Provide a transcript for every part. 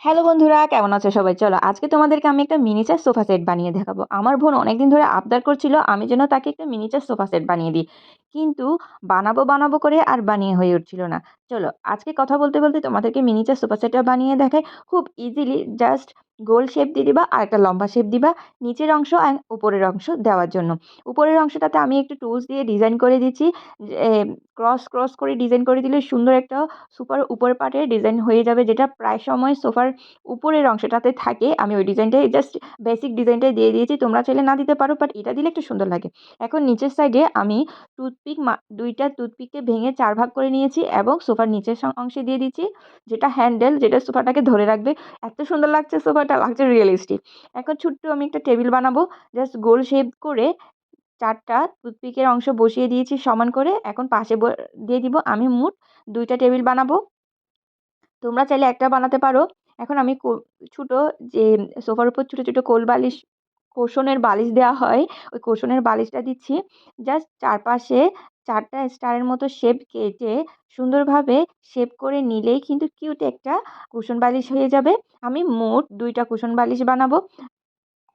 Hello বন্ধুরা, কেমন আছো সবাই? চলো আজকে তোমাদেরকে আমি একটা মিনিচার সোফা সেট বানিয়ে দেখাবো। আমার বোন অনেকদিন ধরে আবদার করছিল আমি যেন তাকে একটা মিনিচার সোফা সেট বানিয়ে দিই, কিন্তু বানাবো বানাবো করে আর বানিয়ে হয়ে উঠছিল না। চলো আজকে কথা বলতে বলতে তোমাদেরকে মিনিচার সোফা সেটটা বানিয়ে দেখাই। খুব ইজিলি জাস্ট গোল শেপ দিয়ে দিবা আর একটা লম্বা শেপ দিবা নিচের অংশ অ্যান্ড উপরের অংশ দেওয়ার জন্য। উপরের অংশটাতে আমি একটু টুলস দিয়ে ডিজাইন করে দিচ্ছি। ক্রস ক্রস করে ডিজাইন করে দিলে সুন্দর একটা সুপার উপরের পার্টে ডিজাইন হয়ে যাবে, যেটা প্রায় সময় সোফার উপরের অংশটাতে থাকে। আমি ওই ডিজাইনটাই জাস্ট বেসিক ডিজাইনটাই দিয়ে দিয়েছি, তোমরা চাইলে না দিতে পারো, বাট এটা দিলে একটু সুন্দর লাগে। এখন নিচের সাইডে আমি দুইটা টুথপিককে ভেঙে 4 ভাগ করে নিয়েছি এবং সোফার নিচের অংশে দিয়ে দিচ্ছি, যেটা হ্যান্ডেল, যেটা সোফাটাকে ধরে রাখবে। এত সুন্দর লাগছে, সোফাটা লাগছে রিয়েলিস্টিক। এখন ছোট্ট আমি একটা টেবিল বানাবো, জাস্ট গোল শেপ করে 4টা টুথপিকের অংশ বসিয়ে দিয়েছি সমান করে। এখন পাশে দিয়ে দিব। আমি মোট 2টা টেবিল বানাবো, তোমরা চাইলে একটা বানাতে পারো। এখন আমি ছোট যে সোফার উপর ছোট ছোট কোল বালিশ, কুশনের বালিশ দেওয়া হয়, ওই কুশনের বালিশটা দিচ্ছি। জাস্ট চারপাশে 4টা স্টারের মতো শেপ কেটে সুন্দরভাবে শেপ করে নিলেই কিন্তু কিউট একটা কুশন বালিশ হয়ে যাবে। আমি মোট 2টা কুশন বালিশ বানাবো।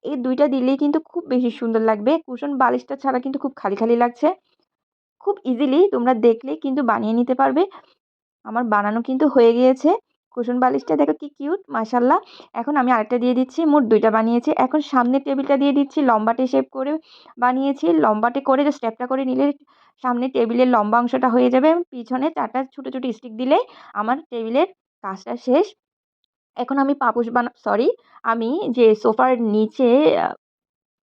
এই 2টা দিলেই কিন্তু খুব বেশি সুন্দর লাগবে। কুশন বালিশটা ছাড়া কিন্তু খুব খালি খালি লাগছে। খুব ইজিলি তোমরা দেখলেই কিন্তু বানিয়ে নিতে পারবে। আমার বানানো কিন্তু হয়ে গিয়েছে। কুশন বালিশটা দেখো কি কিউট, মাশাআল্লাহ। এখন আমি আরেকটা দিয়ে দিচ্ছি, মোট 2টা বানিয়েছি। এখন সামনের টেবিলটা দিয়ে দিচ্ছি, লম্বাটে শেপ করে বানিয়েছি। লম্বাটে করে যে স্টেপটা করে নিলে সামনের টেবিলের লম্বা অংশটা হয়ে যাবে। পিছনে 4টা ছোট ছোট স্টিক দিলেই আমার টেবিলের কাজটা শেষ। এখন আমি পাপোশ সরি, আমি যে সোফার নিচে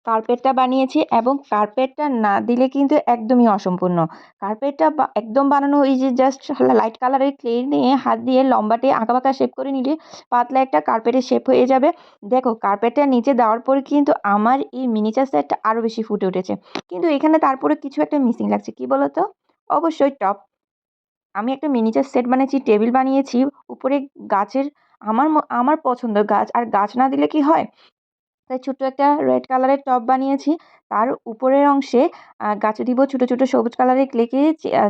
কার্পেটটা বানিয়েছি, এবং কার্পেটটা না দিলে কিন্তু একদমই অসম্পূর্ণ। কার্পেটটা একদম বানানো, ওই যে জাস্ট লাইট কালারের ক্লে নিয়ে হাত দিয়ে লম্বাটে আঁকাবাঁকা শেপ করে নিলে পাতলা একটা কার্পেটের শেপ হয়ে যাবে। দেখো কার্পেটটা নিচে দেওয়ার পরে কিন্তু আমার এই মিনিচার সেটটা আরও বেশি ফুটে উঠেছে। কিন্তু এখানে তারপরে কিছু একটা মিসিং লাগছে, কি বলো তো? অবশ্যই টপ। আমি একটা মিনিচার সেট বানিয়েছি, টেবিল বানিয়েছি, উপরে গাছের, আমার পছন্দ গাছ, আর গাছ না দিলে কি হয়, তাই ছোট্ট একটা রেড কালারের টব বানিয়েছি। তার উপরের অংশে গাছে দিব ছোট ছোট সবুজ কালারের ক্লেকে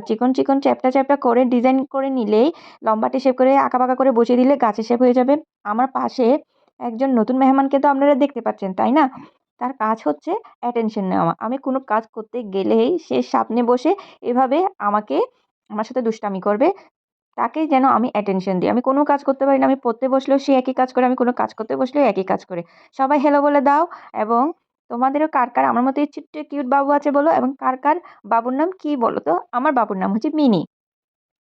চিকন চিকন চ্যাপ্টা চ্যাপ্টা করে ডিজাইন করে নিলেই, লম্বাটে শেপ করে আঁকাবাঁকা করে বসিয়ে দিলে গাছের শেপ হয়ে যাবে। আমার পাশে একজন নতুন মেহমানকে তো আপনারা দেখতে পাচ্ছেন, তাই না? তার কাজ হচ্ছে অ্যাটেনশন নেওয়া। আমি কোনো কাজ করতে গেলেই সে সামনে বসে এভাবে আমাকে, আমার সাথে দুষ্টামি করবে। তাকেই যেন আমি অ্যাটেনশন দিই। আমি কোনো কাজ করতে পারি না। আমি পড়তে বসলেও সে একই কাজ করে, আমি কোনো কাজ করতে বসলেও একই কাজ করে। সবাই হ্যালো বলে দাও। এবং তোমাদেরও কার কার আমার মতো এই ছোট্ট কিউট বাবু আছে বলো, এবং কার কার বাবুর নাম কি বলো তো? আমার বাবুর নাম হচ্ছে মিনি।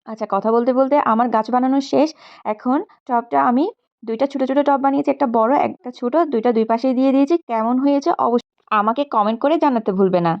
আচ্ছা, কথা বলতে বলতে আমার গাছ বানানো শেষ। এখন টবটা আমি 2টা ছোট ছোট টব বানিয়েছি, একটা বড় একটা ছোট, 2টা দুই পাশে দিয়ে দিয়েছি। কেমন হয়েছে অবশ্যই আমাকে কমেন্ট করে জানাতে ভুলবে না।